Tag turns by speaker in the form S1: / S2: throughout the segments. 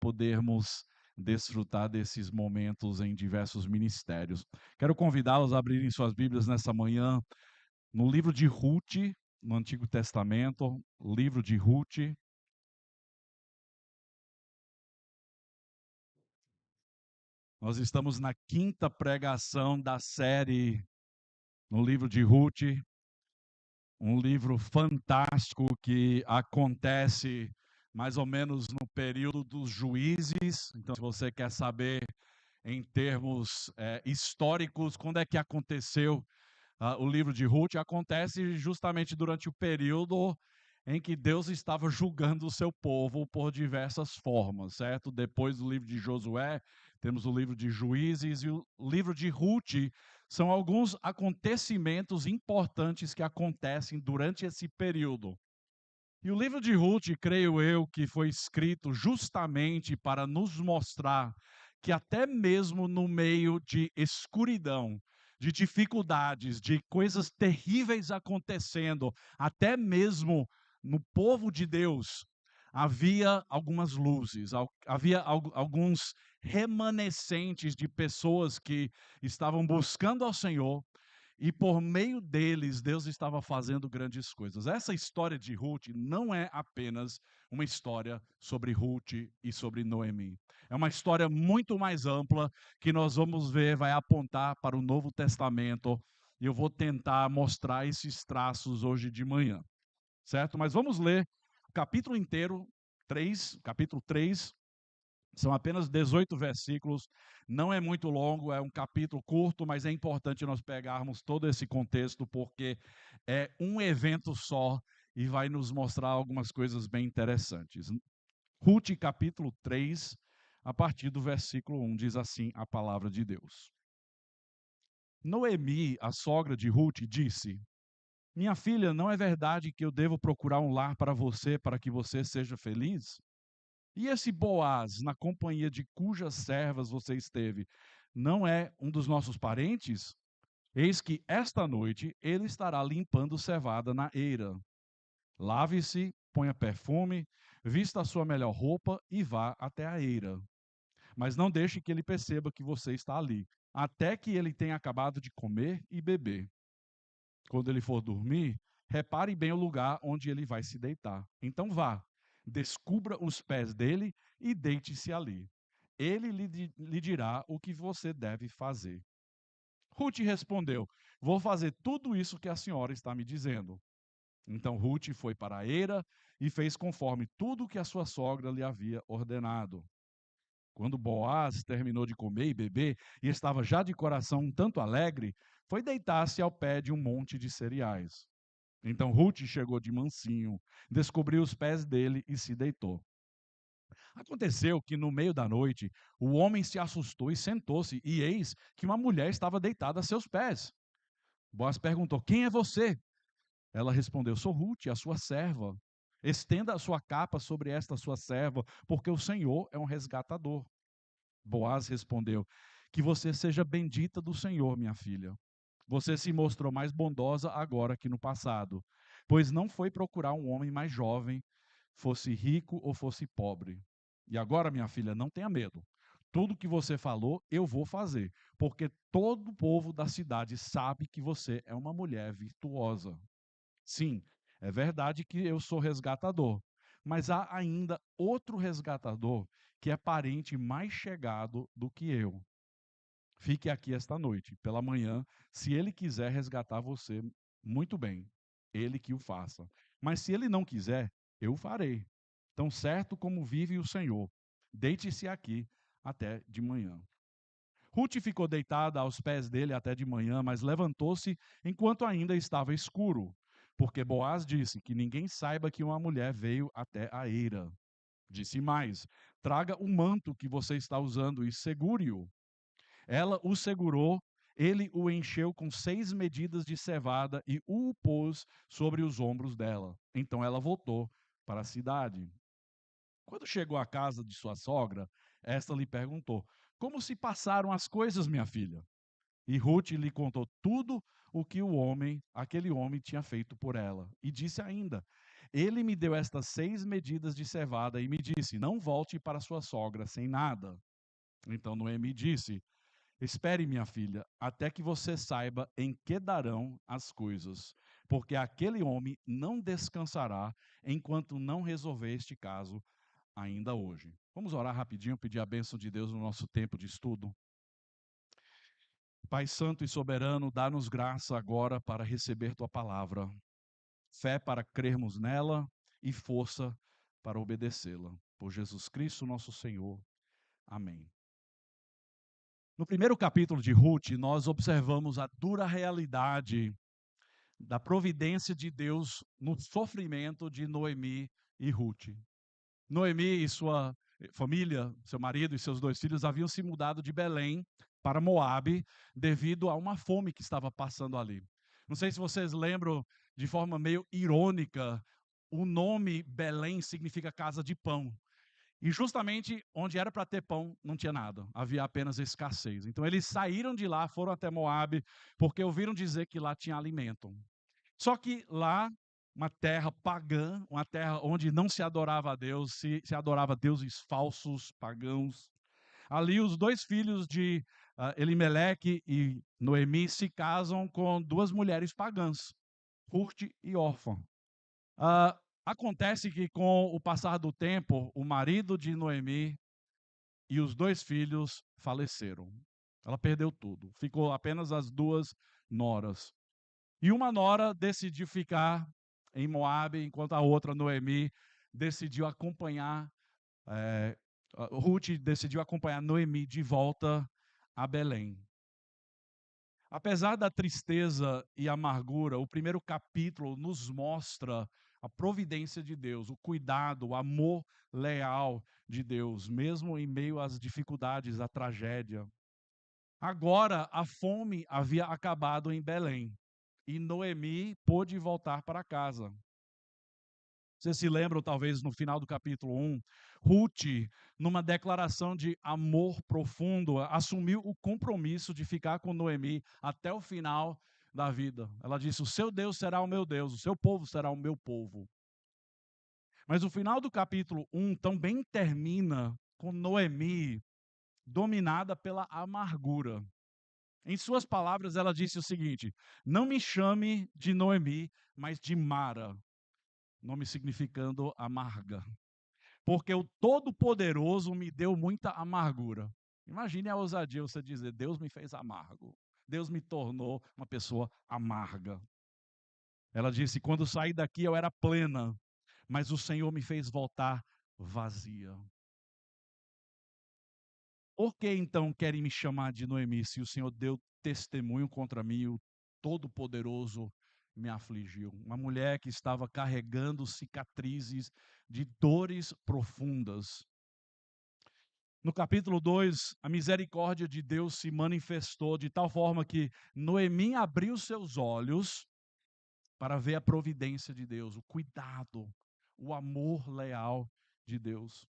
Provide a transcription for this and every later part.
S1: podermos desfrutar desses momentos em diversos ministérios. Quero convidá-los a abrirem suas Bíblias nessa manhã no livro de Ruth, no Antigo Testamento, livro de Ruth. Nós estamos na quinta pregação da série no livro de Ruth, um livro fantástico que acontece mais ou menos no período dos juízes. Então, se você quer saber em termos históricos, quando é que aconteceu o livro de Ruth, acontece justamente durante o período em que Deus estava julgando o seu povo por diversas formas, certo? Depois do livro de Josué, temos o livro de Juízes, e o livro de Ruth são alguns acontecimentos importantes que acontecem durante esse período. E o livro de Ruth, creio eu, que foi escrito justamente para nos mostrar que até mesmo no meio de escuridão, de dificuldades, de coisas terríveis acontecendo, até mesmo no povo de Deus, havia algumas luzes, havia alguns remanescentes de pessoas que estavam buscando ao Senhor, e por meio deles, Deus estava fazendo grandes coisas. Essa história de Ruth não é apenas uma história sobre Ruth e sobre Noemi. É uma história muito mais ampla que nós vamos ver, vai apontar para o Novo Testamento. E eu vou tentar mostrar esses traços hoje de manhã, certo? Mas vamos ler o capítulo inteiro, capítulo 3, são apenas 18 versículos, não é muito longo, é um capítulo curto, mas é importante nós pegarmos todo esse contexto, porque é um evento só e vai nos mostrar algumas coisas bem interessantes. Ruth, capítulo 3, a partir do versículo 1, diz assim a palavra de Deus. Noemi, a sogra de Ruth, disse: Minha filha, não é verdade que eu devo procurar um lar para você, para que você seja feliz? E esse Boaz, na companhia de cujas servas você esteve, não é um dos nossos parentes? Eis que esta noite ele estará limpando cevada na eira. Lave-se, ponha perfume, vista a sua melhor roupa e vá até a eira. Mas não deixe que ele perceba que você está ali, até que ele tenha acabado de comer e beber. Quando ele for dormir, repare bem o lugar onde ele vai se deitar. Então vá, descubra os pés dele e deite-se ali. Ele lhe dirá o que você deve fazer. Ruth respondeu: Vou fazer tudo isso que a senhora está me dizendo. Então Ruth foi para a eira e fez conforme tudo que a sua sogra lhe havia ordenado. Quando Boaz terminou de comer e beber e estava já de coração um tanto alegre, foi deitar-se ao pé de um monte de cereais. Então Ruth chegou de mansinho, descobriu os pés dele e se deitou. Aconteceu que no meio da noite o homem se assustou e sentou-se, e eis que uma mulher estava deitada a seus pés. Boaz perguntou: Quem é você? Ela respondeu: Sou Ruth, a sua serva. Estenda a sua capa sobre esta sua serva, porque o Senhor é um resgatador. Boaz respondeu: Que você seja bendita do Senhor, minha filha. Você se mostrou mais bondosa agora que no passado, pois não foi procurar um homem mais jovem, fosse rico ou fosse pobre. E agora, minha filha, não tenha medo. Tudo que você falou, eu vou fazer, porque todo o povo da cidade sabe que você é uma mulher virtuosa. Sim, é verdade que eu sou resgatador, mas há ainda outro resgatador que é parente mais chegado do que eu. Fique aqui esta noite. Pela manhã, se ele quiser resgatar você, muito bem, ele que o faça. Mas se ele não quiser, eu o farei. Tão certo como vive o Senhor, deite-se aqui até de manhã. Ruth ficou deitada aos pés dele até de manhã, mas levantou-se enquanto ainda estava escuro, porque Boaz disse que ninguém saiba que uma mulher veio até a eira. Disse mais: Traga o manto que você está usando e segure-o. Ela o segurou, ele o encheu com 6 medidas de cevada e o pôs sobre os ombros dela. Então ela voltou para a cidade. Quando chegou à casa de sua sogra, esta lhe perguntou: Como se passaram as coisas, minha filha? E Ruth lhe contou tudo o que aquele homem tinha feito por ela. E disse ainda: Ele me deu estas 6 medidas de cevada e me disse: não volte para sua sogra sem nada. Então Noemi disse: espere, minha filha, até que você saiba em que darão as coisas, porque aquele homem não descansará enquanto não resolver este caso ainda hoje. Vamos orar rapidinho, pedir a bênção de Deus no nosso tempo de estudo. Pai Santo e Soberano, dá-nos graça agora para receber Tua palavra, fé para crermos nela e força para obedecê-la. Por Jesus Cristo, nosso Senhor. Amém. No primeiro capítulo de Ruth, nós observamos a dura realidade da providência de Deus no sofrimento de Noemi e Ruth. Noemi e sua família, seu marido e seus 2 filhos haviam se mudado de Belém para Moabe devido a uma fome que estava passando ali. Não sei se vocês lembram, de forma meio irônica, o nome Belém significa casa de pão. E justamente onde era para ter pão, não tinha nada. Havia apenas escassez. Então eles saíram de lá, foram até Moabe, porque ouviram dizer que lá tinha alimento. Só que lá, uma terra pagã, uma terra onde não se adorava a Deus, se adorava deuses falsos, pagãos. Ali os 2 filhos de Elimeleque e Noemi se casam com 2 mulheres pagãs, Ruth e Orfa. Acontece que com o passar do tempo, o marido de Noemi e os 2 filhos faleceram. Ela perdeu tudo, ficou apenas as 2 noras. E uma nora decidiu ficar em Moabe, enquanto a outra, Noemi, decidiu acompanhar, Ruth decidiu acompanhar Noemi de volta a Belém. Apesar da tristeza e amargura, o primeiro capítulo nos mostra a providência de Deus, o cuidado, o amor leal de Deus, mesmo em meio às dificuldades, à tragédia. Agora, a fome havia acabado em Belém e Noemi pôde voltar para casa. Vocês se lembram, talvez, no final do capítulo 1, Ruth, numa declaração de amor profundo, assumiu o compromisso de ficar com Noemi até o final da vida. Ela disse: o seu Deus será o meu Deus, o seu povo será o meu povo. Mas o final do capítulo 1 também termina com Noemi dominada pela amargura. Em suas palavras, ela disse o seguinte: não me chame de Noemi, mas de Mara, nome significando amarga, porque o Todo-Poderoso me deu muita amargura. Imagine a ousadia você dizer: Deus me fez amargo, Deus me tornou uma pessoa amarga. Ela disse: quando saí daqui eu era plena, mas o Senhor me fez voltar vazia. Por que então querem me chamar de Noemi, se o Senhor deu testemunho contra mim, o Todo-Poderoso me afligiu? Uma mulher que estava carregando cicatrizes de dores profundas. No capítulo 2, a misericórdia de Deus se manifestou de tal forma que Noemi abriu seus olhos para ver a providência de Deus, o cuidado, o amor leal de Deus.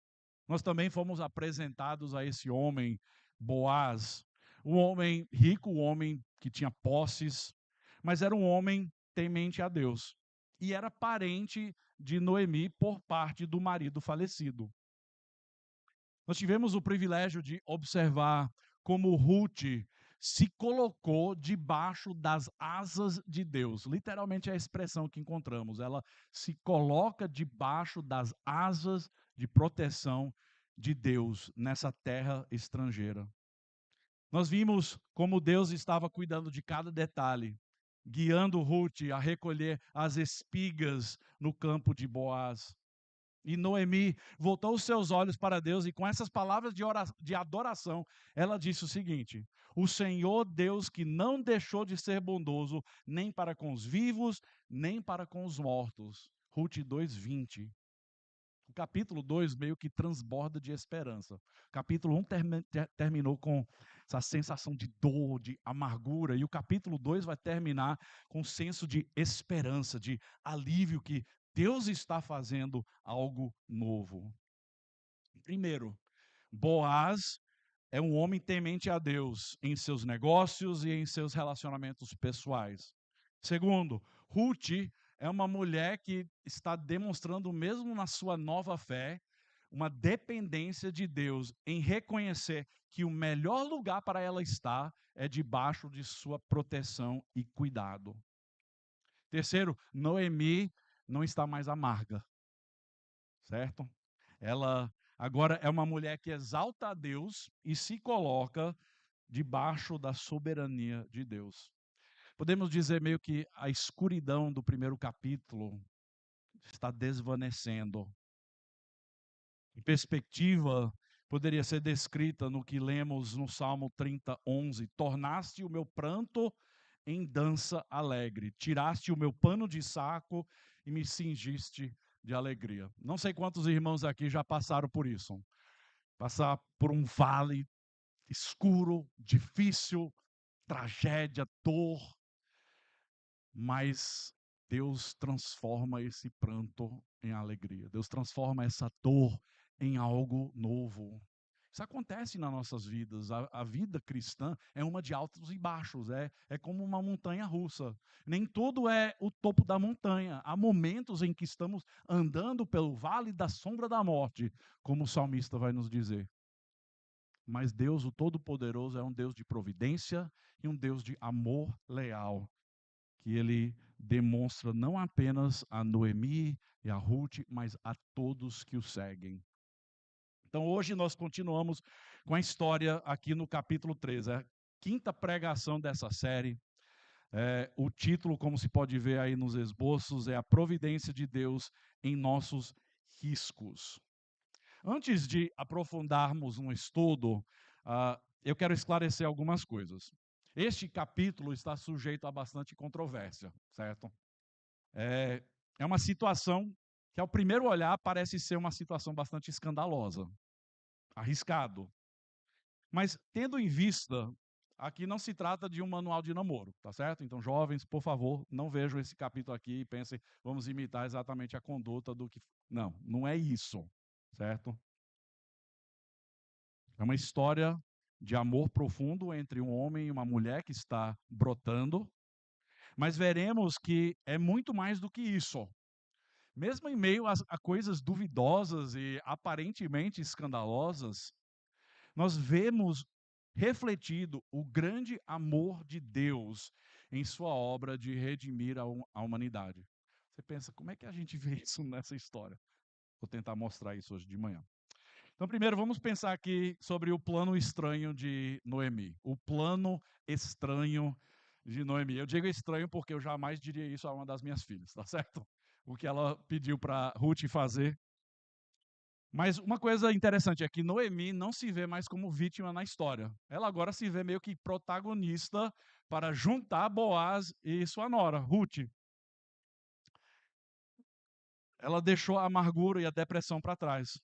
S1: Nós também fomos apresentados a esse homem, Boaz, um homem rico, um homem que tinha posses, mas era um homem temente a Deus. E era parente de Noemi por parte do marido falecido. Nós tivemos o privilégio de observar como Ruth se colocou debaixo das asas de Deus. Literalmente é a expressão que encontramos. Ela se coloca debaixo das asas de proteção de Deus nessa terra estrangeira. Nós vimos como Deus estava cuidando de cada detalhe, guiando Ruth a recolher as espigas no campo de Boaz. E Noemi voltou os seus olhos para Deus e com essas palavras de adoração, ela disse o seguinte: o Senhor Deus que não deixou de ser bondoso, nem para com os vivos, nem para com os mortos. Ruth 2:20. O capítulo 2 meio que transborda de esperança. O capítulo 1 terminou com essa sensação de dor, de amargura, e o capítulo 2 vai terminar com um senso de esperança, de alívio que Deus está fazendo algo novo. Primeiro, Boaz é um homem temente a Deus em seus negócios e em seus relacionamentos pessoais. Segundo, Ruth é uma mulher que está demonstrando, mesmo na sua nova fé, uma dependência de Deus em reconhecer que o melhor lugar para ela estar é debaixo de sua proteção e cuidado. Terceiro, Noemi não está mais amarga, certo? Ela agora é uma mulher que exalta a Deus e se coloca debaixo da soberania de Deus. Podemos dizer meio que a escuridão do primeiro capítulo está desvanecendo. Em perspectiva, poderia ser descrita no que lemos no Salmo 30, 11: tornaste o meu pranto em dança alegre, tiraste o meu pano de saco e me cingiste de alegria. Não sei quantos irmãos aqui já passaram por isso. Passar por um vale escuro, difícil, tragédia, dor, mas Deus transforma esse pranto em alegria. Deus transforma essa dor em algo novo. Isso acontece nas nossas vidas. A vida cristã é uma de altos e baixos, é como uma montanha russa. Nem tudo é o topo da montanha. Há momentos em que estamos andando pelo vale da sombra da morte, como o salmista vai nos dizer. Mas Deus, o Todo-Poderoso, é um Deus de providência e um Deus de amor leal, que ele demonstra não apenas a Noemi e a Ruth, mas a todos que o seguem. Então hoje nós continuamos com a história aqui no capítulo 13, a quinta pregação dessa série. O título, como se pode ver aí nos esboços, é A Providência de Deus em Nossos Riscos. Antes de aprofundarmos no estudo, eu quero esclarecer algumas coisas. Este capítulo está sujeito a bastante controvérsia, certo? É uma situação que, ao primeiro olhar, parece ser uma situação bastante escandalosa, arriscado. Mas, tendo em vista, aqui não se trata de um manual de namoro, tá certo? Então, jovens, por favor, não vejam esse capítulo aqui e pensem, vamos imitar exatamente a conduta do que. Não, não é isso, certo? É uma história de amor profundo entre um homem e uma mulher que está brotando, mas veremos que é muito mais do que isso. Mesmo em meio a coisas duvidosas e aparentemente escandalosas, nós vemos refletido o grande amor de Deus em sua obra de redimir a humanidade. Você pensa, como é que a gente vê isso nessa história? Vou tentar mostrar isso hoje de manhã. Então, primeiro, vamos pensar aqui sobre o plano estranho de Noemi. O plano estranho de Noemi. Eu digo estranho porque eu jamais diria isso a uma das minhas filhas, tá certo? O que ela pediu para Ruth fazer. Mas uma coisa interessante é que Noemi não se vê mais como vítima na história. Ela agora se vê meio que protagonista para juntar Boaz e sua nora, Ruth. Ela deixou a amargura e a depressão para trás.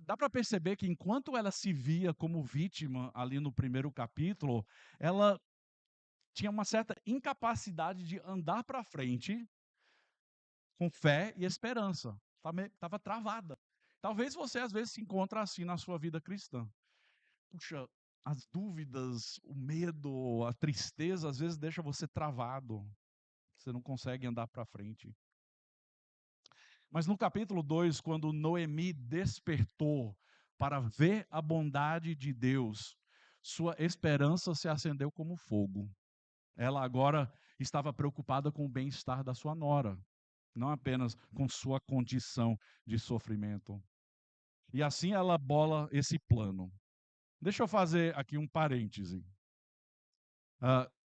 S1: Dá para perceber que enquanto ela se via como vítima ali no primeiro capítulo, ela tinha uma certa incapacidade de andar para frente com fé e esperança. Estava travada. Talvez você às vezes se encontre assim na sua vida cristã. Puxa, as dúvidas, o medo, a tristeza às vezes deixa você travado. Você não consegue andar para frente. Mas no capítulo 2, quando Noemi despertou para ver a bondade de Deus, sua esperança se acendeu como fogo. Ela agora estava preocupada com o bem-estar da sua nora, não apenas com sua condição de sofrimento. E assim ela bola esse plano. Deixa eu fazer aqui um parêntese.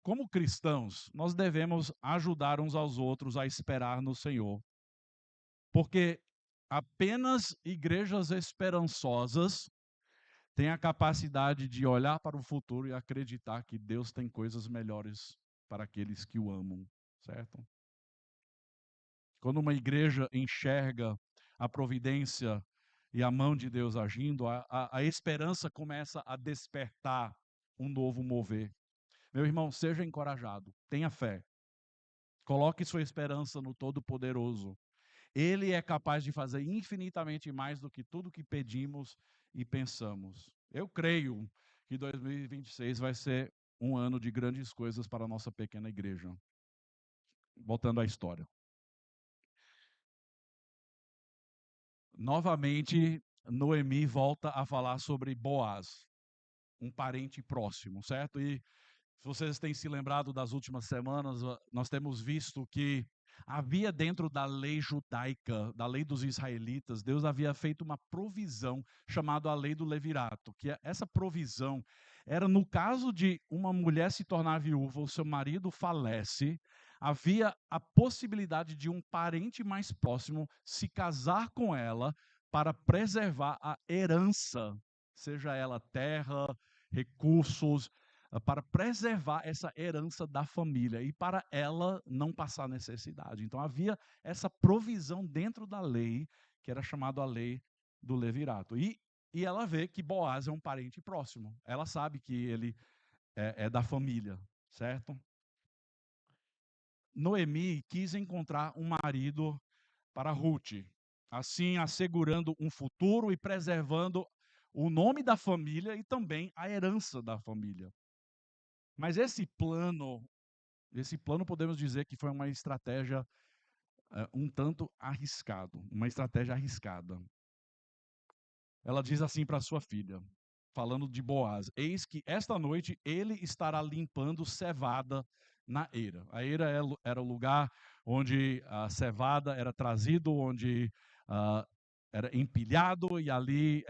S1: Como cristãos, nós devemos ajudar uns aos outros a esperar no Senhor. Porque apenas igrejas esperançosas têm a capacidade de olhar para o futuro e acreditar que Deus tem coisas melhores para aqueles que o amam, certo? Quando uma igreja enxerga a providência e a mão de Deus agindo, a esperança começa a despertar um novo mover. Meu irmão, seja encorajado, tenha fé, coloque sua esperança no Todo-Poderoso. Ele é capaz de fazer infinitamente mais do que tudo que pedimos e pensamos. Eu creio que 2026 vai ser um ano de grandes coisas para a nossa pequena igreja. Voltando à história. Novamente, Noemi volta a falar sobre Boaz, um parente próximo, certo? E se vocês têm se lembrado das últimas semanas, nós temos visto que havia dentro da lei judaica, da lei dos israelitas, Deus havia feito uma provisão chamada a lei do levirato, que essa provisão era no caso de uma mulher se tornar viúva, o seu marido falece, havia a possibilidade de um parente mais próximo se casar com ela para preservar a herança, seja ela terra, recursos, para preservar essa herança da família e para ela não passar necessidade. Então havia essa provisão dentro da lei, que era chamada a lei do levirato. E ela vê que Boaz é um parente próximo. Ela sabe que ele é da família, certo? Noemi quis encontrar um marido para Ruth, assim assegurando um futuro e preservando o nome da família e também a herança da família. Mas esse plano podemos dizer que foi uma estratégia um tanto arriscado, uma estratégia arriscada. Ela diz assim para sua filha, falando de Boaz: eis que esta noite ele estará limpando cevada na eira. A eira era o lugar onde a cevada era trazido, onde era empilhado e ali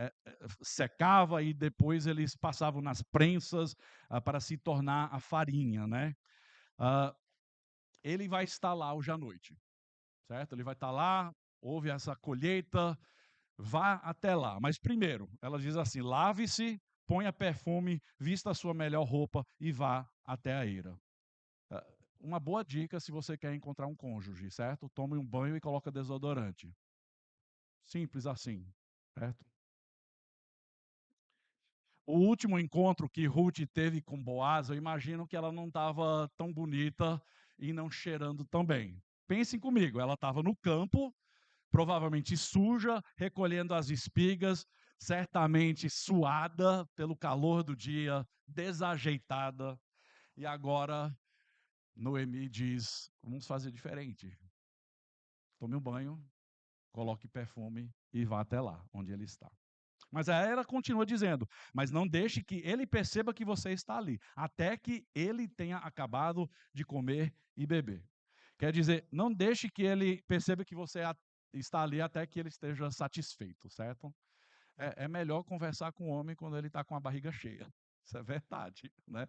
S1: secava e depois eles passavam nas prensas para se tornar a farinha, né? Uh, ele vai estar lá hoje à noite, certo? Ele vai estar lá, houve essa colheita, vá até lá. Mas primeiro, ela diz assim: lave-se, ponha perfume, vista a sua melhor roupa e vá até a eira. Uma boa dica se você quer encontrar um cônjuge, certo? Tome um banho e coloque desodorante. Simples assim, certo? O último encontro que Ruth teve com Boaz, eu imagino que ela não estava tão bonita e não cheirando tão bem. Pensem comigo, ela estava no campo, provavelmente suja, recolhendo as espigas, certamente suada pelo calor do dia, desajeitada. E agora Noemi diz: vamos fazer diferente. Tome um banho, coloque perfume e vá até lá, onde ele está. Mas aí ela continua dizendo: mas não deixe que ele perceba que você está ali, até que ele tenha acabado de comer e beber. Quer dizer, não deixe que ele perceba que você está ali até que ele esteja satisfeito, certo? É melhor conversar com o homem quando ele está com a barriga cheia. Isso é verdade, né?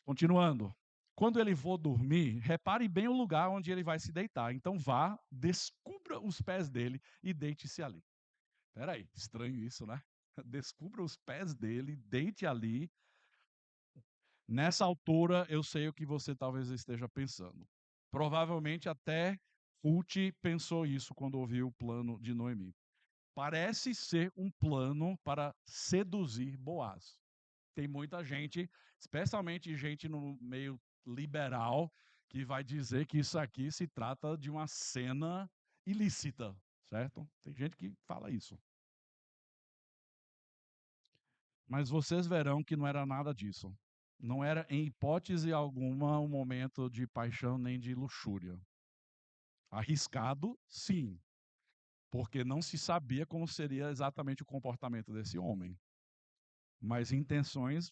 S1: Continuando. Quando ele for dormir, repare bem o lugar onde ele vai se deitar. Então vá, descubra os pés dele e deite-se ali. Peraí, estranho isso, né? Descubra os pés dele, deite ali. Nessa altura, eu sei o que você talvez esteja pensando. Provavelmente até Ruth pensou isso quando ouviu o plano de Noemi. Parece ser um plano para seduzir Boaz. Tem muita gente, especialmente gente no meio liberal, que vai dizer que isso aqui se trata de uma cena ilícita, certo? Tem gente que fala isso. Mas vocês verão que não era nada disso. Não era em hipótese alguma um momento de paixão nem de luxúria. Arriscado, sim, porque não se sabia como seria exatamente o comportamento desse homem. Mas intenções,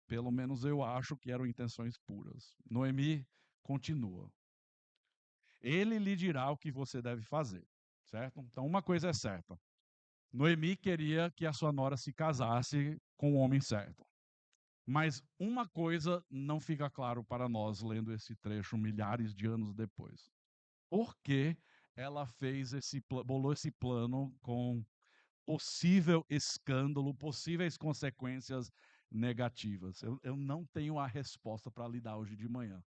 S1: pelo menos eu acho que eram intenções puras. Noemi continua. Ele lhe dirá o que você deve fazer, certo? Então, uma coisa é certa. Noemi queria que a sua nora se casasse com o homem certo. Mas uma coisa não fica claro para nós lendo esse trecho milhares de anos depois. Por que ela fez bolou esse plano com possível escândalo, possíveis consequências negativas? Eu não tenho a resposta para lhe dar hoje de manhã.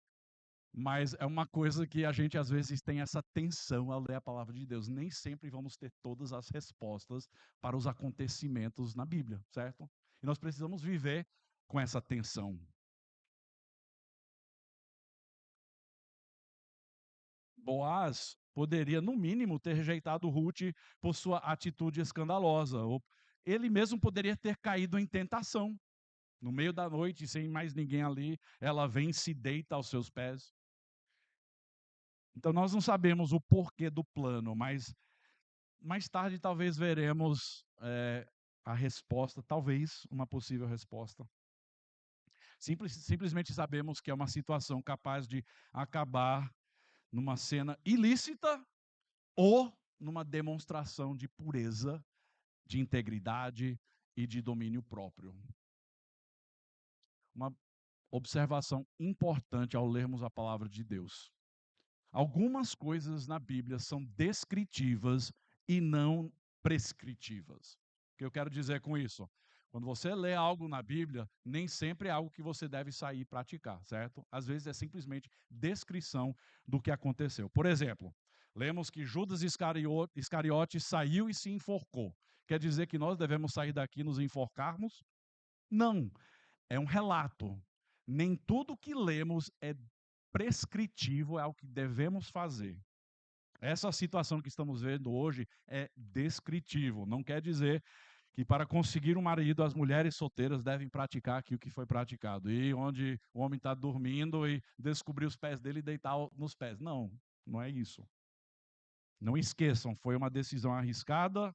S1: Mas é uma coisa que a gente às vezes tem essa tensão ao ler a palavra de Deus. Nem sempre vamos ter todas as respostas para os acontecimentos na Bíblia, certo? E nós precisamos viver com essa tensão. Boaz poderia, no mínimo, ter rejeitado Ruth por sua atitude escandalosa. Ou ele mesmo poderia ter caído em tentação. No meio da noite, sem mais ninguém ali, ela vem e se deita aos seus pés. Então nós não sabemos o porquê do plano, mas mais tarde talvez veremos a resposta, talvez uma possível resposta. Simplesmente sabemos que é uma situação capaz de acabar numa cena ilícita ou numa demonstração de pureza, de integridade e de domínio próprio. Uma observação importante ao lermos a palavra de Deus. Algumas coisas na Bíblia são descritivas e não prescritivas. O que eu quero dizer com isso? Quando você lê algo na Bíblia, nem sempre é algo que você deve sair e praticar, certo? Às vezes é simplesmente descrição do que aconteceu. Por exemplo, lemos que Judas Iscariote saiu e se enforcou. Quer dizer que nós devemos sair daqui e nos enforcarmos? Não, é um relato. Nem tudo que lemos é prescritivo, é o que devemos fazer. Essa situação que estamos vendo hoje é descritivo. Não quer dizer que para conseguir um marido, as mulheres solteiras devem praticar aquilo que foi praticado. E onde o homem está dormindo e descobrir os pés dele e deitar nos pés. Não, não é isso. Não esqueçam, foi uma decisão arriscada,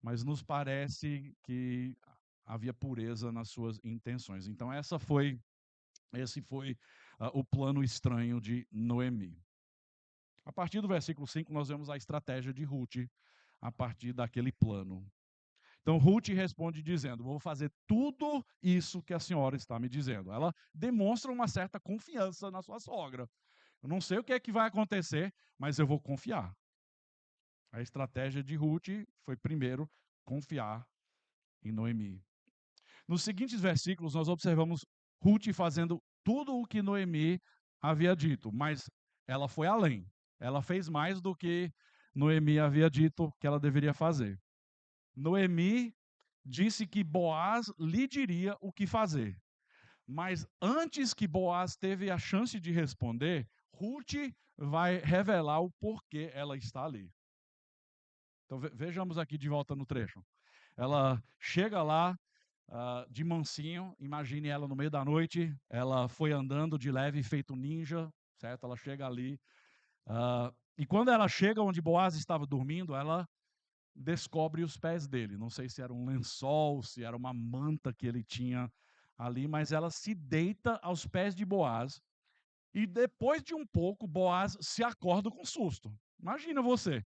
S1: mas nos parece que havia pureza nas suas intenções. Então esse foi o plano estranho de Noemi. A partir do versículo 5, nós vemos a estratégia de Ruth a partir daquele plano. Então, Ruth responde dizendo: vou fazer tudo isso que a senhora está me dizendo. Ela demonstra uma certa confiança na sua sogra. Eu não sei o que é que vai acontecer, mas eu vou confiar. A estratégia de Ruth foi, primeiro, confiar em Noemi. Nos seguintes versículos, nós observamos Ruth fazendo tudo o que Noemi havia dito, mas ela foi além. Ela fez mais do que Noemi havia dito que ela deveria fazer. Noemi disse que Boaz lhe diria o que fazer. Mas antes que Boaz teve a chance de responder, Ruth vai revelar o porquê ela está ali. Então vejamos aqui de volta no trecho. Ela chega lá de mansinho, imagine ela no meio da noite, ela foi andando de leve feito ninja, certo? Ela chega ali, e quando ela chega onde Boaz estava dormindo, ela descobre os pés dele. Não sei se era um lençol, se era uma manta que ele tinha ali, mas ela se deita aos pés de Boaz, e depois de um pouco, Boaz se acorda com susto. Imagina você,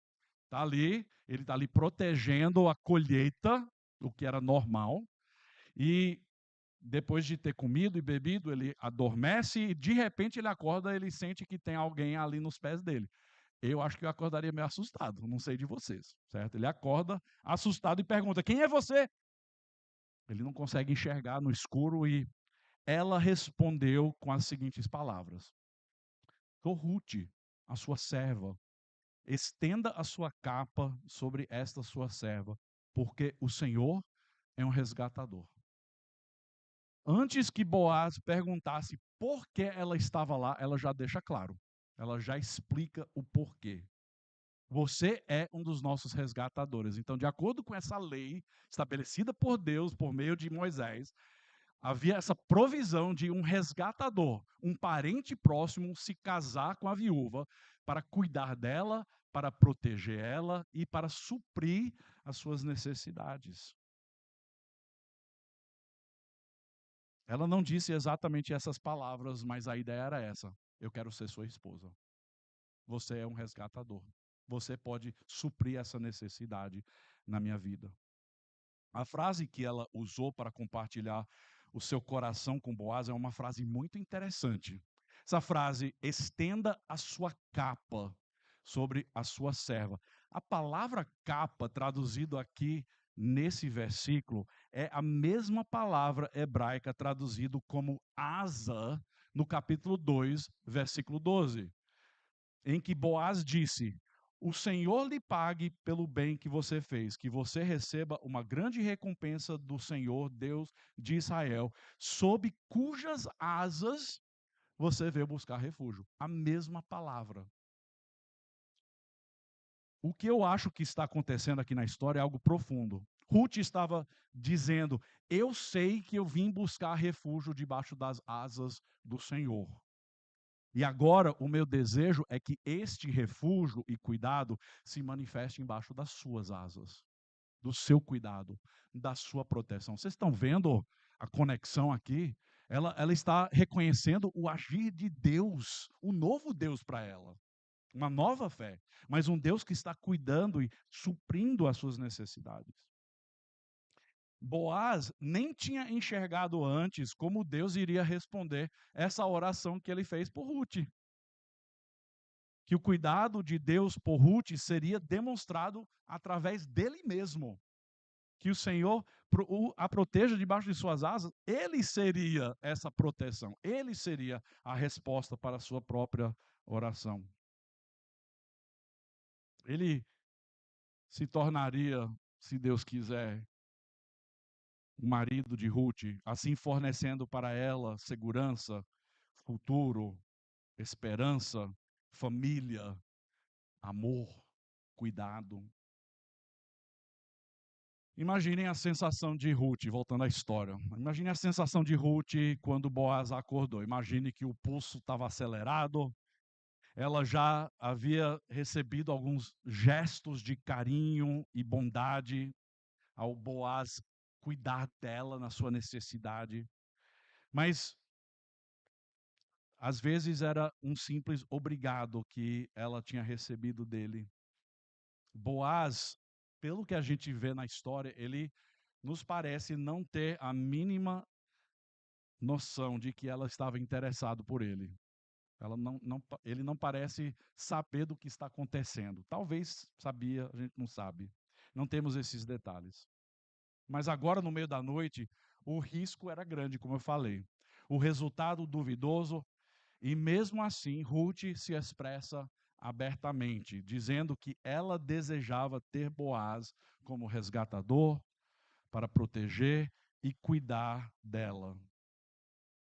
S1: ele está ali protegendo a colheita, o que era normal, e depois de ter comido e bebido, ele adormece e de repente ele acorda, ele sente que tem alguém ali nos pés dele. Eu acho que eu acordaria meio assustado, não sei de vocês, certo? Ele acorda assustado e pergunta: quem é você? Ele não consegue enxergar no escuro e ela respondeu com as seguintes palavras: sou Ruth, a sua serva. Estenda a sua capa sobre esta sua serva, porque o Senhor é um resgatador. Antes que Boaz perguntasse por que ela estava lá, ela já deixa claro. Ela já explica o porquê. Você é um dos nossos resgatadores. Então, de acordo com essa lei estabelecida por Deus por meio de Moisés, havia essa provisão de um resgatador, um parente próximo se casar com a viúva para cuidar dela, para proteger ela e para suprir as suas necessidades. Ela não disse exatamente essas palavras, mas a ideia era essa: eu quero ser sua esposa. Você é um resgatador. Você pode suprir essa necessidade na minha vida. A frase que ela usou para compartilhar o seu coração com Boaz é uma frase muito interessante. Essa frase: estenda a sua capa sobre a sua serva. A palavra capa, traduzido aqui nesse versículo, é a mesma palavra hebraica traduzido como asa no capítulo 2, versículo 12, em que Boaz disse: o Senhor lhe pague pelo bem que você fez, que você receba uma grande recompensa do Senhor, Deus de Israel, sob cujas asas você veio buscar refúgio. A mesma palavra. O que eu acho que está acontecendo aqui na história é algo profundo. Ruth estava dizendo: eu sei que eu vim buscar refúgio debaixo das asas do Senhor. E agora o meu desejo é que este refúgio e cuidado se manifeste embaixo das suas asas, do seu cuidado, da sua proteção. Vocês estão vendo a conexão aqui? Ela está reconhecendo o agir de Deus, o novo Deus para ela. Uma nova fé, mas um Deus que está cuidando e suprindo as suas necessidades. Boaz nem tinha enxergado antes como Deus iria responder essa oração que ele fez por Ruth. Que o cuidado de Deus por Ruth seria demonstrado através dele mesmo. Que o Senhor a proteja debaixo de suas asas, ele seria essa proteção, ele seria a resposta para a sua própria oração. Ele se tornaria, se Deus quiser, o marido de Ruth, assim fornecendo para ela segurança, futuro, esperança, família, amor, cuidado. Imaginem a sensação de Ruth, voltando à história. Imagine a sensação de Ruth quando Boaz acordou. Imagine que o pulso estava acelerado, ela já havia recebido alguns gestos de carinho e bondade ao Boaz cuidar dela na sua necessidade. Mas às vezes era um simples obrigado que ela tinha recebido dele. Boaz, pelo que a gente vê na história, ele nos parece não ter a mínima noção de que ela estava interessado por ele. Ele não parece saber do que está acontecendo. Talvez sabia, a gente não sabe. Não temos esses detalhes. Mas agora, no meio da noite, o risco era grande, como eu falei. O resultado duvidoso, e mesmo assim, Ruth se expressa abertamente, dizendo que ela desejava ter Boaz como resgatador para proteger e cuidar dela.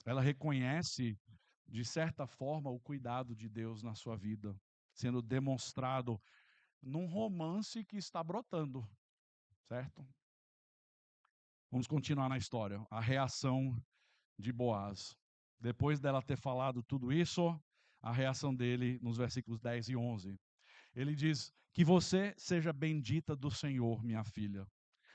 S1: Ela reconhece, de certa forma, o cuidado de Deus na sua vida, sendo demonstrado num romance que está brotando, certo? Vamos continuar na história. A reação de Boaz. Depois dela ter falado tudo isso, a reação dele nos versículos 10 e 11. Ele diz: que você seja bendita do Senhor, minha filha.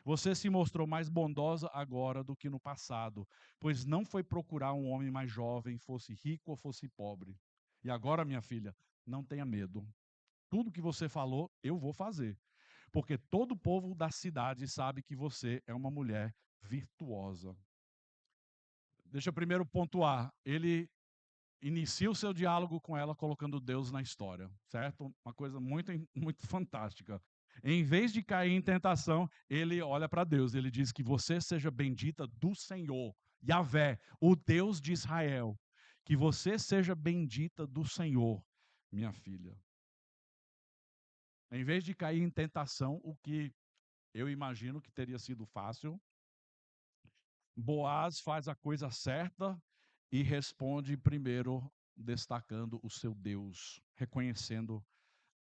S1: Você se mostrou mais bondosa agora do que no passado, pois não foi procurar um homem mais jovem, fosse rico ou fosse pobre. E agora, minha filha, não tenha medo. Tudo que você falou, eu vou fazer. Porque todo o povo da cidade sabe que você é uma mulher virtuosa. Deixa eu primeiro pontuar. Ele inicia o seu diálogo com ela colocando Deus na história, certo? Uma coisa muito, muito fantástica. Em vez de cair em tentação, ele olha para Deus, ele diz que você seja bendita do Senhor, Yahvé, o Deus de Israel. Que você seja bendita do Senhor, minha filha. Em vez de cair em tentação, o que eu imagino que teria sido fácil, Boaz faz a coisa certa e responde primeiro destacando o seu Deus, reconhecendo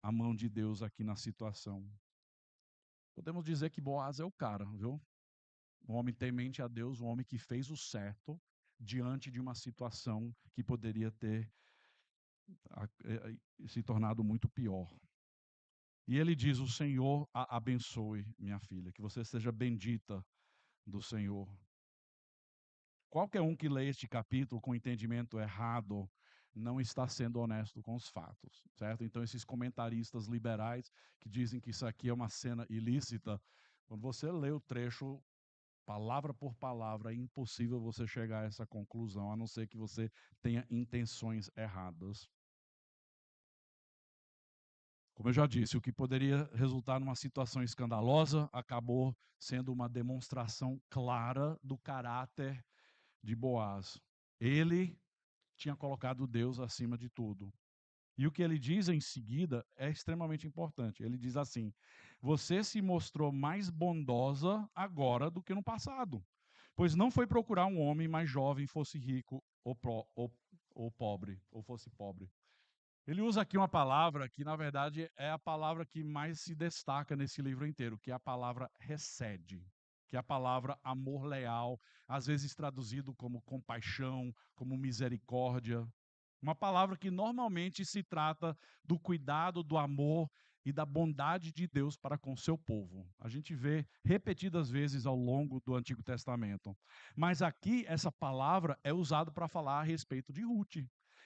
S1: a mão de Deus aqui na situação. Podemos dizer que Boaz é o cara, viu? Um homem temente a Deus, um homem que fez o certo diante de uma situação que poderia ter se tornado muito pior. E ele diz: o Senhor a abençoe, minha filha, que você seja bendita do Senhor. Qualquer um que lê este capítulo com entendimento errado não está sendo honesto com os fatos, certo? Então, esses comentaristas liberais que dizem que isso aqui é uma cena ilícita, quando você lê o trecho palavra por palavra, é impossível você chegar a essa conclusão, a não ser que você tenha intenções erradas. Como eu já disse, o que poderia resultar numa situação escandalosa acabou sendo uma demonstração clara do caráter de Boaz. Ele tinha colocado Deus acima de tudo. E o que ele diz em seguida é extremamente importante. Ele diz assim: você se mostrou mais bondosa agora do que no passado, pois não foi procurar um homem mais jovem, fosse rico ou pobre, ou fosse pobre. Ele usa aqui uma palavra que, na verdade, é a palavra que mais se destaca nesse livro inteiro, que é a palavra recede, que é a palavra amor leal, às vezes traduzido como compaixão, como misericórdia. Uma palavra que normalmente se trata do cuidado, do amor e da bondade de Deus para com seu povo. A gente vê repetidas vezes ao longo do Antigo Testamento. Mas aqui essa palavra é usada para falar a respeito de Ruth.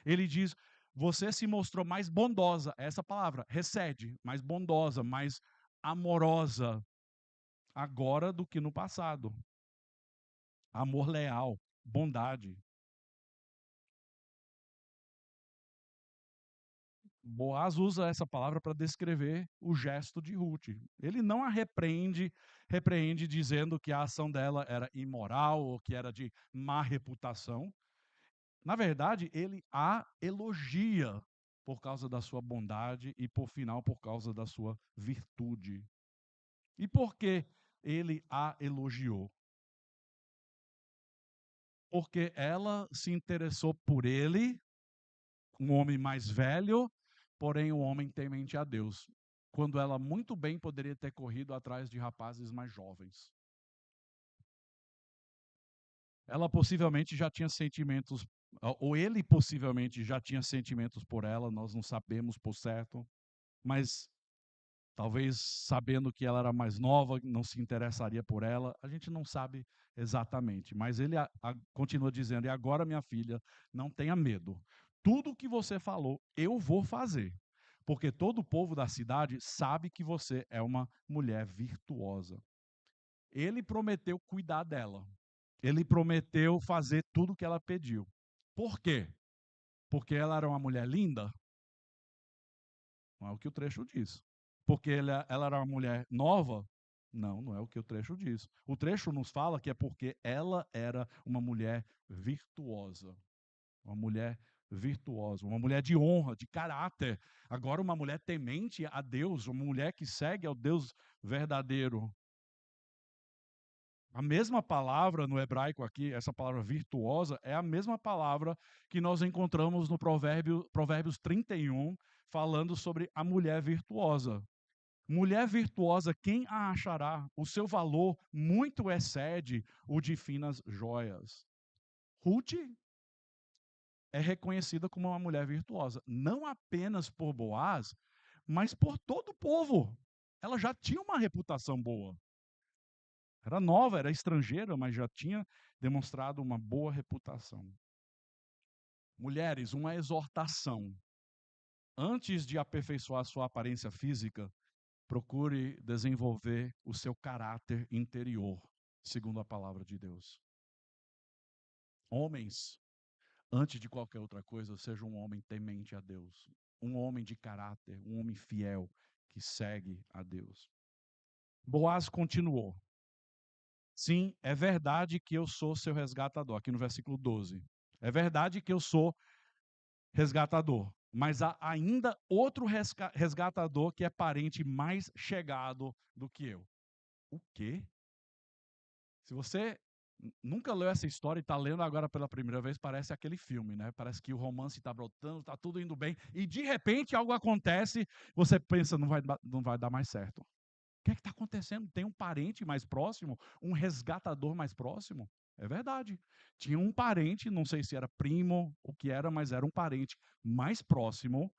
S1: Ele diz: você se mostrou mais bondosa, essa palavra, recede, mais bondosa, mais amorosa agora do que no passado. Amor leal, bondade. Boaz usa essa palavra para descrever o gesto de Ruth. Ele não a repreende dizendo que a ação dela era imoral ou que era de má reputação. Na verdade, ele a elogia por causa da sua bondade e, por final, por causa da sua virtude. E por que ele a elogiou? Porque ela se interessou por ele, um homem mais velho, porém um homem temente a Deus, quando ela muito bem poderia ter corrido atrás de rapazes mais jovens. Ela possivelmente já tinha sentimentos, ou ele possivelmente já tinha sentimentos por ela, nós não sabemos por certo, mas talvez sabendo que ela era mais nova, não se interessaria por ela, a gente não sabe exatamente. Mas ele continua dizendo: e agora, minha filha, não tenha medo. Tudo o que você falou, eu vou fazer. Porque todo o povo da cidade sabe que você é uma mulher virtuosa. Ele prometeu cuidar dela. Ele prometeu fazer tudo o que ela pediu. Por quê? Porque ela era uma mulher linda? Não é o que o trecho diz. Porque ela era uma mulher nova? Não, não é o que o trecho diz. O trecho nos fala que é porque ela era uma mulher virtuosa. Uma mulher virtuosa, uma mulher de honra, de caráter. Agora, uma mulher temente a Deus, uma mulher que segue ao Deus verdadeiro. A mesma palavra no hebraico aqui, essa palavra virtuosa, é a mesma palavra que nós encontramos no Provérbios 31, falando sobre a mulher virtuosa. Mulher virtuosa, quem a achará? O seu valor muito excede o de finas joias. Ruth é reconhecida como uma mulher virtuosa, não apenas por Boaz, mas por todo o povo. Ela já tinha uma reputação boa. Era nova, era estrangeira, mas já tinha demonstrado uma boa reputação. Mulheres, uma exortação. Antes de aperfeiçoar sua aparência física, procure desenvolver o seu caráter interior, segundo a palavra de Deus. Homens, antes de qualquer outra coisa, seja um homem temente a Deus, um homem de caráter, um homem fiel que segue a Deus. Boaz continuou: sim, é verdade que eu sou seu resgatador, aqui no versículo 12. É verdade que eu sou resgatador, mas há ainda outro resgatador que é parente mais chegado do que eu. O quê? Se você nunca leu essa história e está lendo agora pela primeira vez, parece aquele filme, né? Parece que o romance está brotando, está tudo indo bem, e de repente algo acontece, você pensa, não vai dar mais certo. O que é que está acontecendo? Tem um parente mais próximo? Um resgatador mais próximo? É verdade. Tinha um parente, não sei se era primo, o que era, mas era um parente mais próximo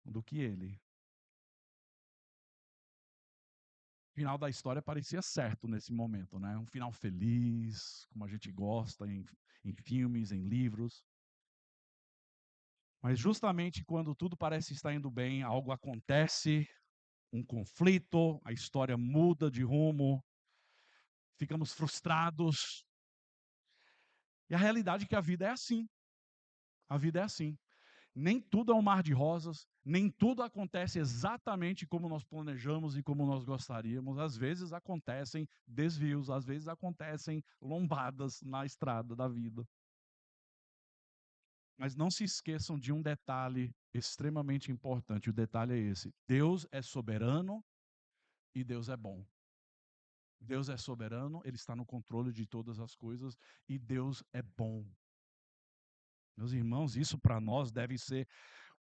S1: do que ele. O final da história parecia certo nesse momento, né? Um final feliz, como a gente gosta em filmes, em livros. Mas justamente quando tudo parece estar indo bem, algo acontece, um conflito, a história muda de rumo, ficamos frustrados. E a realidade é que a vida é assim. A vida é assim. Nem tudo é um mar de rosas, nem tudo acontece exatamente como nós planejamos e como nós gostaríamos. Às vezes acontecem desvios, às vezes acontecem lombadas na estrada da vida. Mas não se esqueçam de um detalhe extremamente importante. O detalhe é esse: Deus é soberano e Deus é bom. Deus é soberano, Ele está no controle de todas as coisas e Deus é bom. Meus irmãos, isso para nós deve ser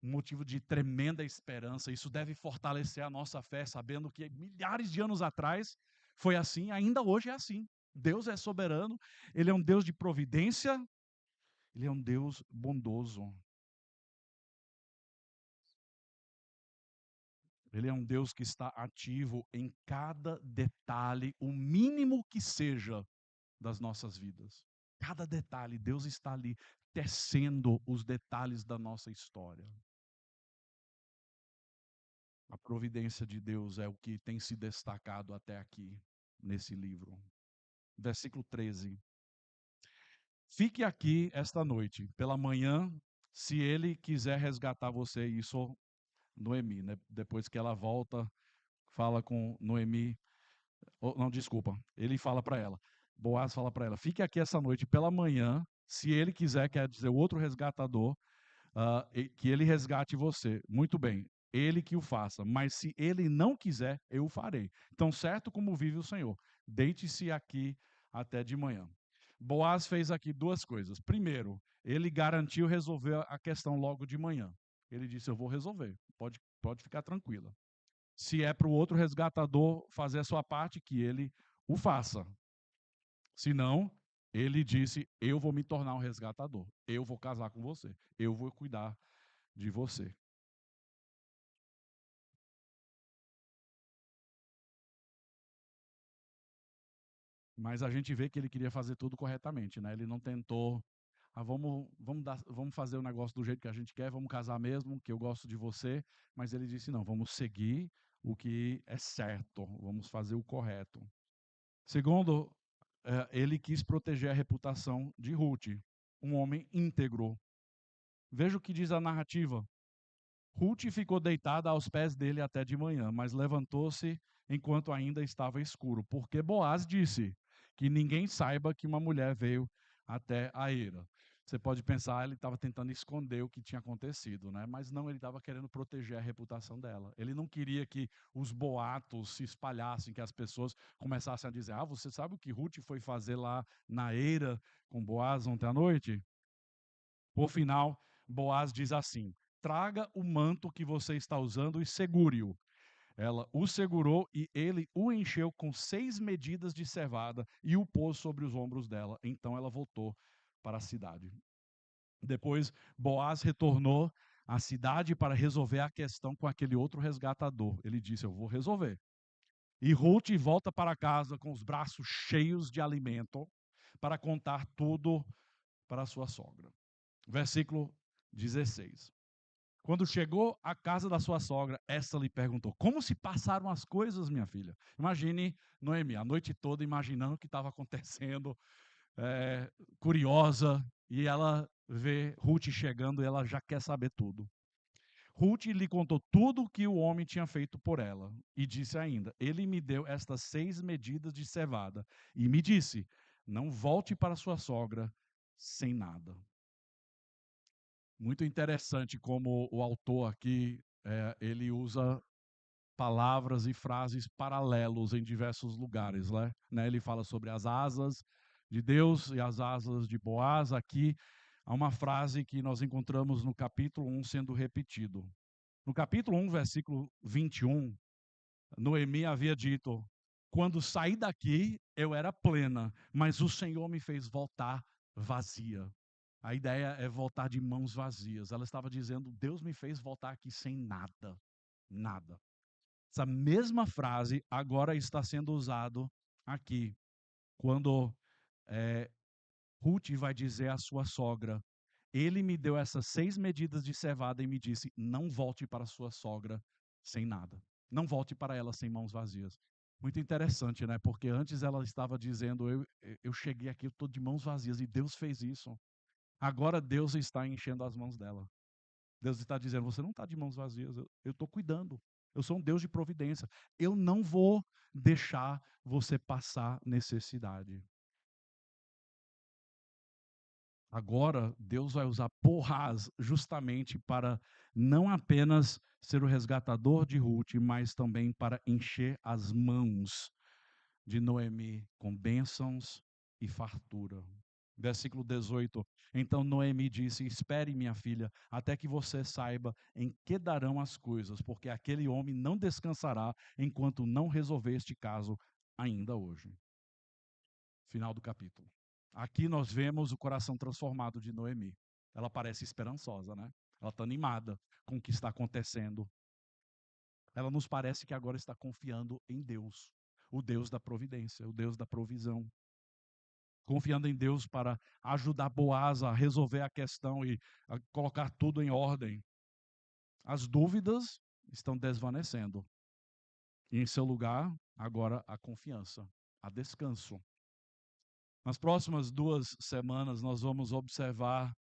S1: um motivo de tremenda esperança. Isso deve fortalecer a nossa fé, sabendo que milhares de anos atrás foi assim, ainda hoje é assim. Deus é soberano, Ele é um Deus de providência, Ele é um Deus bondoso. Ele é um Deus que está ativo em cada detalhe, o mínimo que seja, das nossas vidas. Cada detalhe, Deus está ali tecendo os detalhes da nossa história. A providência de Deus é o que tem se destacado até aqui nesse livro. Versículo 13. Fique aqui esta noite, pela manhã, se ele quiser resgatar você. Isso Noemi, né? Depois que ela volta, fala com Noemi. Oh, não, desculpa. Ele fala para ela. Boaz fala para ela: fique aqui essa noite pela manhã, se ele quiser, quer dizer, o outro resgatador, que ele resgate você. Muito bem, ele que o faça. Mas se ele não quiser, eu o farei. Então, certo como vive o Senhor, deite-se aqui até de manhã. Boaz fez aqui duas coisas. Primeiro, ele garantiu resolver a questão logo de manhã. Ele disse: eu vou resolver, pode ficar tranquila. Se é para o outro resgatador fazer a sua parte, que ele o faça. Se não, ele disse: eu vou me tornar um resgatador. Eu vou casar com você. Eu vou cuidar de você. Mas a gente vê que ele queria fazer tudo corretamente, né? Ele não tentou, vamos fazer o negócio do jeito que a gente quer, vamos casar mesmo, que eu gosto de você. Mas ele disse: não, vamos seguir o que é certo, vamos fazer o correto. Segundo, ele quis proteger a reputação de Ruth, um homem íntegro. Veja o que diz a narrativa. Ruth ficou deitada aos pés dele até de manhã, mas levantou-se enquanto ainda estava escuro, porque Boaz disse: que ninguém saiba que uma mulher veio até a eira. Você pode pensar, ele estava tentando esconder o que tinha acontecido, né? Mas não, ele estava querendo proteger a reputação dela. Ele não queria que os boatos se espalhassem, que as pessoas começassem a dizer: ah, você sabe o que Ruth foi fazer lá na eira com Boaz ontem à noite? Por final, Boaz diz assim: traga o manto que você está usando e segure-o. Ela o segurou e ele o encheu com 6 medidas de cevada e o pôs sobre os ombros dela. Então ela voltou para a cidade. Depois, Boaz retornou à cidade para resolver a questão com aquele outro resgatador. Ele disse: eu vou resolver. E Ruth volta para casa com os braços cheios de alimento para contar tudo para sua sogra. Versículo 16. Quando chegou à casa da sua sogra, esta lhe perguntou: como se passaram as coisas, minha filha? Imagine Noemi, a noite toda imaginando o que estava acontecendo, curiosa, e ela vê Ruth chegando e ela já quer saber tudo. Ruth lhe contou tudo o que o homem tinha feito por ela, e disse ainda: ele me deu estas 6 medidas de cevada, e me disse: não volte para sua sogra sem nada. Muito interessante como o autor aqui, ele usa palavras e frases paralelos em diversos lugares, né? Ele fala sobre as asas de Deus e as asas de Boaz. Aqui há uma frase que nós encontramos no capítulo 1 sendo repetido. No capítulo 1, versículo 21, Noemi havia dito: quando saí daqui, eu era plena, mas o Senhor me fez voltar vazia. A ideia é voltar de mãos vazias. Ela estava dizendo: Deus me fez voltar aqui sem nada. Nada. Essa mesma frase agora está sendo usado aqui, quando é, Ruth vai dizer à sua sogra: ele me deu essas 6 medidas de cevada e me disse: não volte para sua sogra sem nada. Não volte para ela sem mãos vazias. Muito interessante, né? Porque antes ela estava dizendo: eu cheguei aqui, eu estou de mãos vazias, e Deus fez isso. Agora Deus está enchendo as mãos dela. Deus está dizendo: você não está de mãos vazias, eu estou cuidando. Eu sou um Deus de providência. Eu não vou deixar você passar necessidade. Agora, Deus vai usar Boaz justamente para não apenas ser o resgatador de Ruth, mas também para encher as mãos de Noemi com bênçãos e fartura. Versículo 18. Então Noemi disse: Espere, minha filha, até que você saiba em que darão as coisas, porque aquele homem não descansará enquanto não resolver este caso ainda hoje. Final do capítulo. Aqui nós vemos o coração transformado de Noemi. Ela parece esperançosa, né? Ela está animada com o que está acontecendo. Ela nos parece que agora está confiando em Deus, o Deus da providência, o Deus da provisão. Confiando em Deus para ajudar Boaz a resolver a questão e a colocar tudo em ordem. As dúvidas estão desvanecendo. E em seu lugar, agora a confiança, a descanso. Nas próximas 2 semanas, nós vamos observar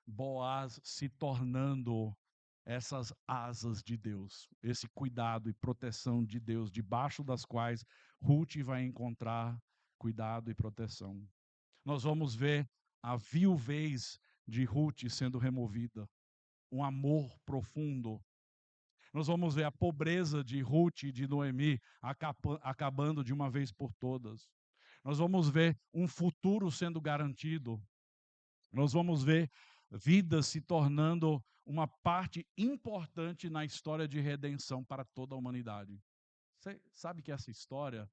S1: Boaz se tornando essas asas de Deus, esse cuidado e proteção de Deus, debaixo das quais Ruth vai encontrar cuidado e proteção. Nós vamos ver a viuvez de Ruth sendo removida, um amor profundo. Nós vamos ver a pobreza de Ruth e de Noemi acabando de uma vez por todas. Nós vamos ver um futuro sendo garantido. Nós vamos ver vidas se tornando uma parte importante na história de redenção para toda a humanidade. Você sabe que essa história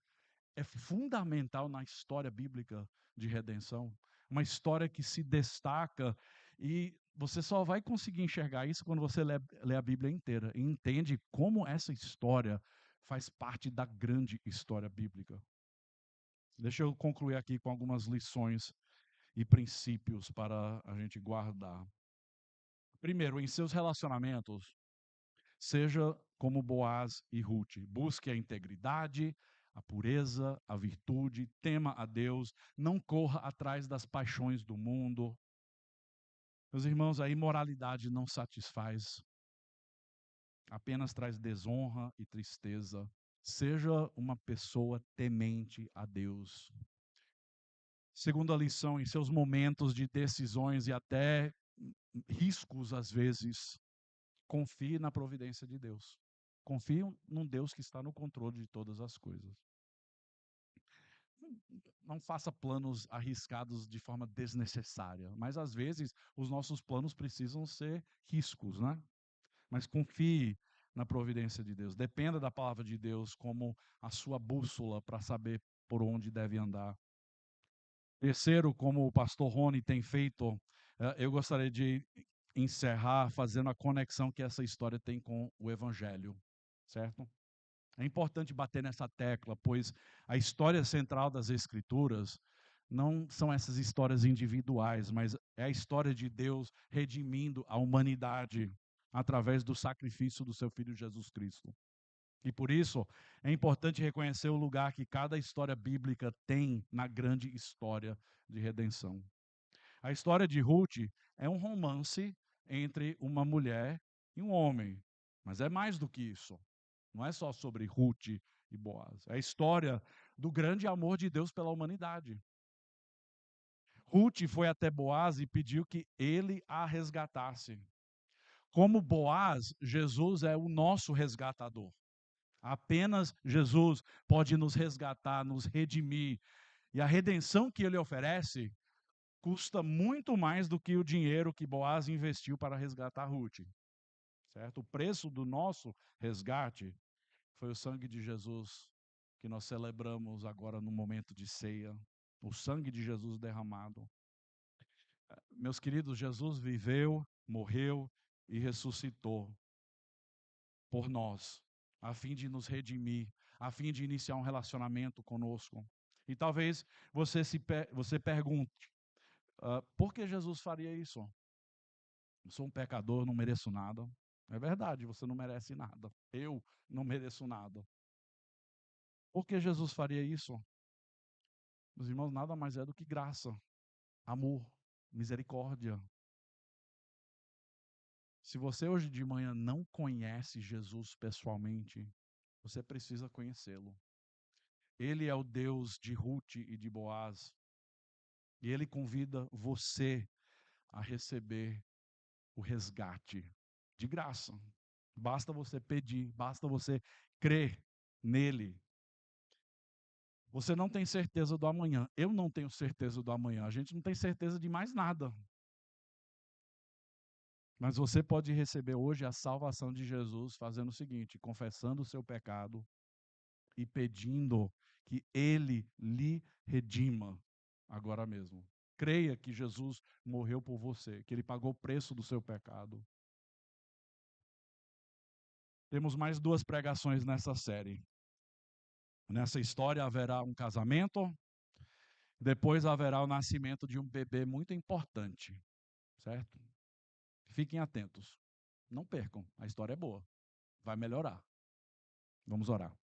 S1: é fundamental na história bíblica de redenção, uma história que se destaca e você só vai conseguir enxergar isso quando você lê a Bíblia inteira e entende como essa história faz parte da grande história bíblica. Deixa eu concluir aqui com algumas lições e princípios para a gente guardar. Primeiro, em seus relacionamentos, seja como Boaz e Ruth. Busque a integridade, a pureza, a virtude, tema a Deus, não corra atrás das paixões do mundo. Meus irmãos, a imoralidade não satisfaz, apenas traz desonra e tristeza. Seja uma pessoa temente a Deus. Segunda lição, em seus momentos de decisões e até riscos às vezes, confie na providência de Deus. Confie num Deus que está no controle de todas as coisas. Não faça planos arriscados de forma desnecessária, mas às vezes os nossos planos precisam ser riscos, né? Mas confie na providência de Deus. Dependa da palavra de Deus como a sua bússola para saber por onde deve andar. Terceiro, como o pastor Rony tem feito, eu gostaria de encerrar fazendo a conexão que essa história tem com o Evangelho, certo? É importante bater nessa tecla, pois a história central das Escrituras não são essas histórias individuais, mas é a história de Deus redimindo a humanidade através do sacrifício do seu Filho Jesus Cristo. E por isso é importante reconhecer o lugar que cada história bíblica tem na grande história de redenção. A história de Ruth é um romance entre uma mulher e um homem, mas é mais do que isso. Não é só sobre Ruth e Boaz. É a história do grande amor de Deus pela humanidade. Ruth foi até Boaz e pediu que ele a resgatasse. Como Boaz, Jesus é o nosso resgatador. Apenas Jesus pode nos resgatar, nos redimir. E a redenção que ele oferece custa muito mais do que o dinheiro que Boaz investiu para resgatar Ruth. Certo? O preço do nosso resgate foi o sangue de Jesus que nós celebramos agora no momento de ceia. O sangue de Jesus derramado. Meus queridos, Jesus viveu, morreu e ressuscitou por nós, a fim de nos redimir, a fim de iniciar um relacionamento conosco. E talvez você pergunte, por que Jesus faria isso? Eu sou um pecador, não mereço nada. É verdade, você não merece nada. Eu não mereço nada. Por que Jesus faria isso? Meus irmãos, nada mais é do que graça, amor, misericórdia. Se você hoje de manhã não conhece Jesus pessoalmente, você precisa conhecê-lo. Ele é o Deus de Ruth e de Boaz. E ele convida você a receber o resgate de graça. Basta você pedir, basta você crer nele. Você não tem certeza do amanhã. Eu não tenho certeza do amanhã. A gente não tem certeza de mais nada. Mas você pode receber hoje a salvação de Jesus fazendo o seguinte: confessando o seu pecado e pedindo que Ele lhe redima agora mesmo. Creia que Jesus morreu por você, que Ele pagou o preço do seu pecado. Temos mais 2 pregações nessa série. Nessa história haverá um casamento, depois haverá o nascimento de um bebê muito importante, certo? Fiquem atentos. Não percam, a história é boa. Vai melhorar. Vamos orar.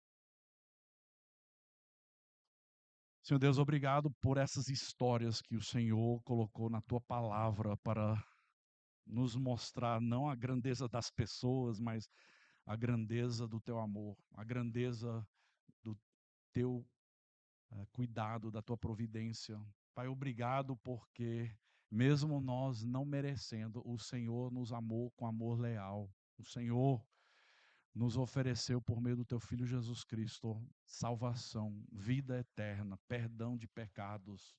S1: Senhor Deus, obrigado por essas histórias que o Senhor colocou na tua palavra para nos mostrar não a grandeza das pessoas, mas a grandeza do teu amor, a grandeza do teu cuidado, da tua providência. Pai, obrigado porque, mesmo nós não merecendo, o Senhor nos amou com amor leal. O Senhor nos ofereceu, por meio do teu Filho Jesus Cristo, salvação, vida eterna, perdão de pecados.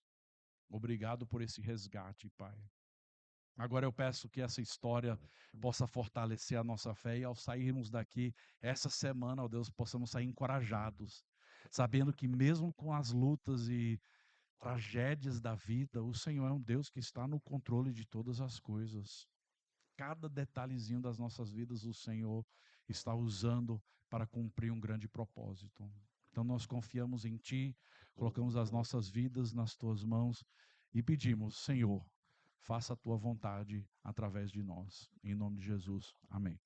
S1: Obrigado por esse resgate, Pai. Agora eu peço que essa história possa fortalecer a nossa fé e ao sairmos daqui essa semana, ó Deus, possamos sair encorajados, sabendo que mesmo com as lutas e tragédias da vida, o Senhor é um Deus que está no controle de todas as coisas. Cada detalhezinho das nossas vidas o Senhor está usando para cumprir um grande propósito. Então nós confiamos em Ti, colocamos as nossas vidas nas Tuas mãos e pedimos, Senhor, faça a Tua vontade através de nós. Em nome de Jesus. Amém.